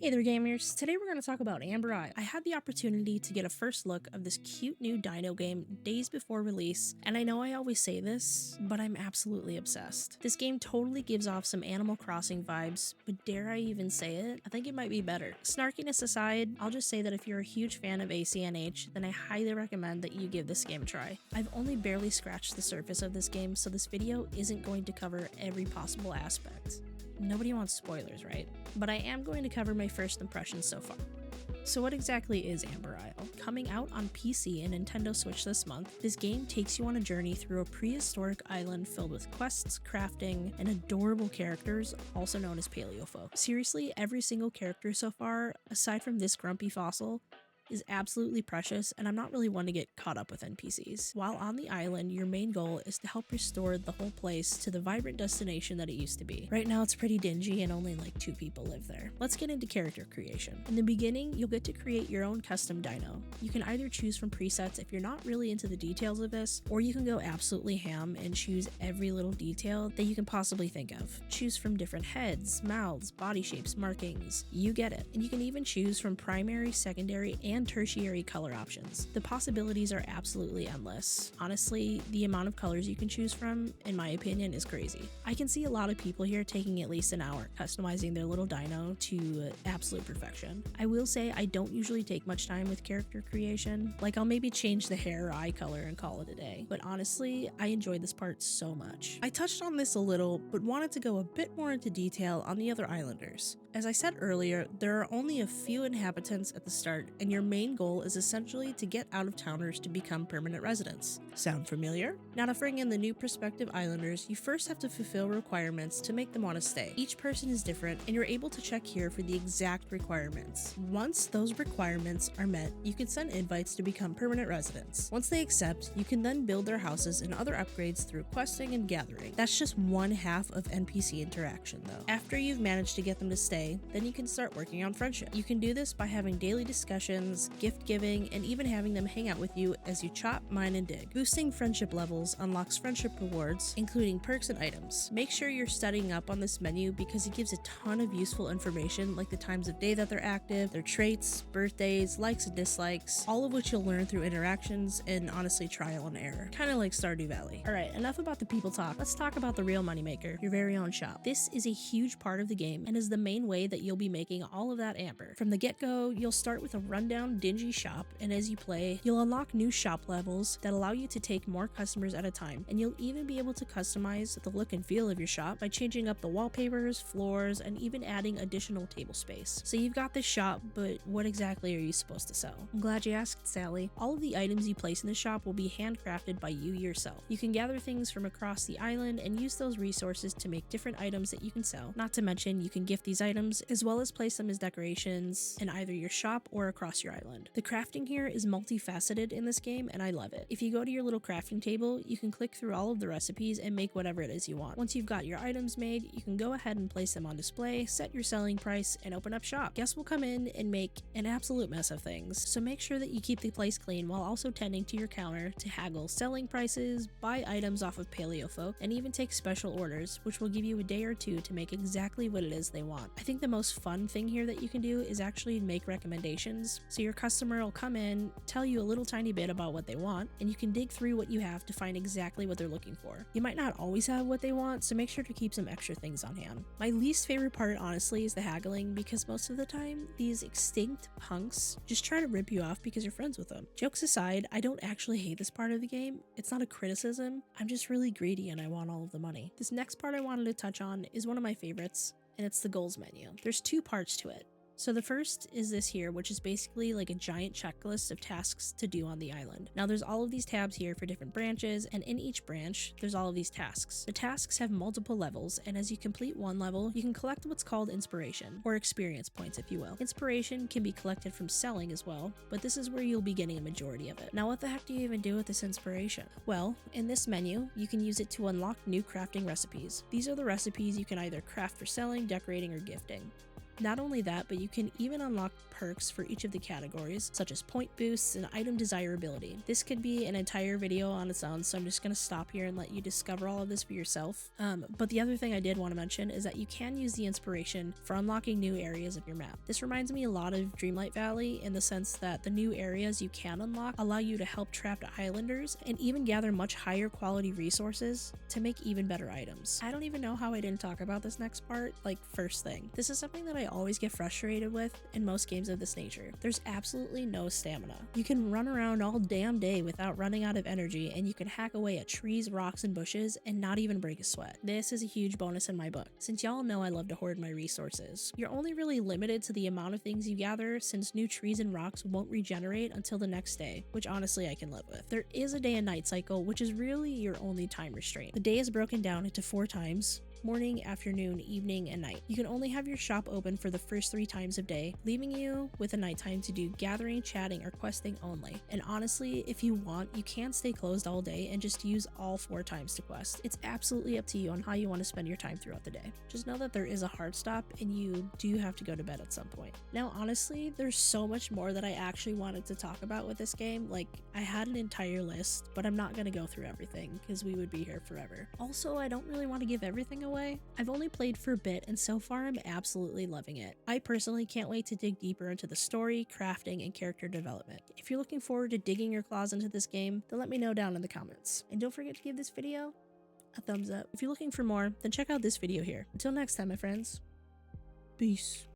Hey there gamers, today we're going to talk about Amber Isle. I had the opportunity to get a first look of this cute new dino game days before release, and I know I always say this, but I'm absolutely obsessed. This game totally gives off some Animal Crossing vibes, but dare I even say it? I think it might be better. Snarkiness aside, I'll just say that if you're a huge fan of ACNH, then I highly recommend that you give this game a try. I've only barely scratched the surface of this game, so this video isn't going to cover every possible aspect. Nobody wants spoilers, right? But I am going to cover my first impressions so far. So what exactly is Amber Isle? Coming out on PC and Nintendo Switch this month, this game takes you on a journey through a prehistoric island filled with quests, crafting, and adorable characters, also known as paleofolk. Seriously, every single character so far, aside from this grumpy fossil, is absolutely precious, and I'm not really one to get caught up with NPCs. While on the island, your main goal is to help restore the whole place to the vibrant destination that it used to be. Right now it's pretty dingy and only like 2 people live there. Let's get into character creation. In the beginning, you'll get to create your own custom dino. You can either choose from presets if you're not really into the details of this, or you can go absolutely ham and choose every little detail that you can possibly think of. Choose from different heads, mouths, body shapes, markings. You get it. And you can even choose from primary, secondary, and tertiary color options. The possibilities are absolutely endless. Honestly, the amount of colors you can choose from, in my opinion, is crazy. I can see a lot of people here taking at least an hour customizing their little dino to absolute perfection. I will say I don't usually take much time with character creation. Like, I'll maybe change the hair or eye color and call it a day. But honestly, I enjoyed this part so much. I touched on this a little, but wanted to go a bit more into detail on the other islanders. As I said earlier, there are only a few inhabitants at the start, and your main goal is essentially to get out-of-towners to become permanent residents. Sound familiar? Now, to bring in the new prospective islanders, you first have to fulfill requirements to make them want to stay. Each person is different, and you're able to check here for the exact requirements. Once those requirements are met, you can send invites to become permanent residents. Once they accept, you can then build their houses and other upgrades through questing and gathering. That's just one half of NPC interaction, though. After you've managed to get them to stay, then you can start working on friendship. You can do this by having daily discussions, gift giving, and even having them hang out with you as you chop, mine, and dig. Boosting friendship levels unlocks friendship rewards, including perks and items. Make sure you're studying up on this menu because it gives a ton of useful information like the times of day that they're active, their traits, birthdays, likes and dislikes, all of which you'll learn through interactions and honestly trial and error. Kinda like Stardew Valley. Alright, enough about the people talk. Let's talk about the real moneymaker, your very own shop. This is a huge part of the game and is the main way that you'll be making all of that amber. From the get-go, you'll start with a rundown, dingy shop, and as you play, you'll unlock new shop levels that allow you to take more customers at a time, and you'll even be able to customize the look and feel of your shop by changing up the wallpapers, floors, and even adding additional table space. So you've got this shop, but what exactly are you supposed to sell? I'm glad you asked, Sally. All of the items you place in the shop will be handcrafted by you yourself. You can gather things from across the island and use those resources to make different items that you can sell. Not to mention, you can gift these items as well as place them as decorations in either your shop or across your island. The crafting here is multifaceted in this game, and I love it. If you go to your little crafting table, you can click through all of the recipes and make whatever it is you want. Once you've got your items made, you can go ahead and place them on display, set your selling price, and open up shop. Guests will come in and make an absolute mess of things, so make sure that you keep the place clean while also tending to your counter to haggle selling prices, buy items off of paleofolk, and even take special orders, which will give you a day or two to make exactly what it is they want. I think the most fun thing here that you can do is actually make recommendations. So your customer will come in, tell you a little tiny bit about what they want, and you can dig through what you have to find exactly what they're looking for. You might not always have what they want, so make sure to keep some extra things on hand. My least favorite part, honestly, is the haggling, because most of the time, these extinct punks just try to rip you off because you're friends with them. Jokes aside, I don't actually hate this part of the game. It's not a criticism. I'm just really greedy and I want all of the money. This next part I wanted to touch on is one of my favorites, and it's the goals menu. There's 2 parts to it. So the first is this here, which is basically like a giant checklist of tasks to do on the island. Now there's all of these tabs here for different branches, and in each branch, there's all of these tasks. The tasks have multiple levels, and as you complete one level, you can collect what's called inspiration, or experience points if you will. Inspiration can be collected from selling as well, but this is where you'll be getting a majority of it. Now what the heck do you even do with this inspiration? Well, in this menu, you can use it to unlock new crafting recipes. These are the recipes you can either craft for selling, decorating, or gifting. Not only that, but you can even unlock perks for each of the categories, such as point boosts and item desirability. This could be an entire video on its own, so I'm just going to stop here and let you discover all of this for yourself. But the other thing I did want to mention is that you can use the inspiration for unlocking new areas of your map. This reminds me a lot of Dreamlight Valley in the sense that the new areas you can unlock allow you to help trapped islanders and even gather much higher quality resources to make even better items. I don't even know how I didn't talk about this next part, like first thing. This is something that I always get frustrated with in most games of this nature. There's absolutely no stamina. You can run around all damn day without running out of energy, and you can hack away at trees, rocks, and bushes and not even break a sweat. This is a huge bonus in my book, since y'all know I love to hoard my resources. You're only really limited to the amount of things you gather, since new trees and rocks won't regenerate until the next day, which honestly I can live with. There is a day and night cycle, which is really your only time restraint. The day is broken down into 4 times: morning, afternoon, evening, and night. You can only have your shop open for the first 3 times of day, leaving you with a nighttime to do gathering, chatting, or questing only. And honestly, if you want, you can stay closed all day and just use all 4 times to quest. It's absolutely up to you on how you want to spend your time throughout the day. Just know that there is a hard stop and you do have to go to bed at some point. Now, honestly, there's so much more that I actually wanted to talk about with this game. Like, I had an entire list, but I'm not going to go through everything because we would be here forever. Also, I don't really want to give everything away. I've only played for a bit and so far I'm absolutely loving it. I personally can't wait to dig deeper into the story, crafting, and character development. If you're looking forward to digging your claws into this game, then let me know down in the comments. And don't forget to give this video a thumbs up. If you're looking for more, then check out this video here. Until next time, my friends. Peace.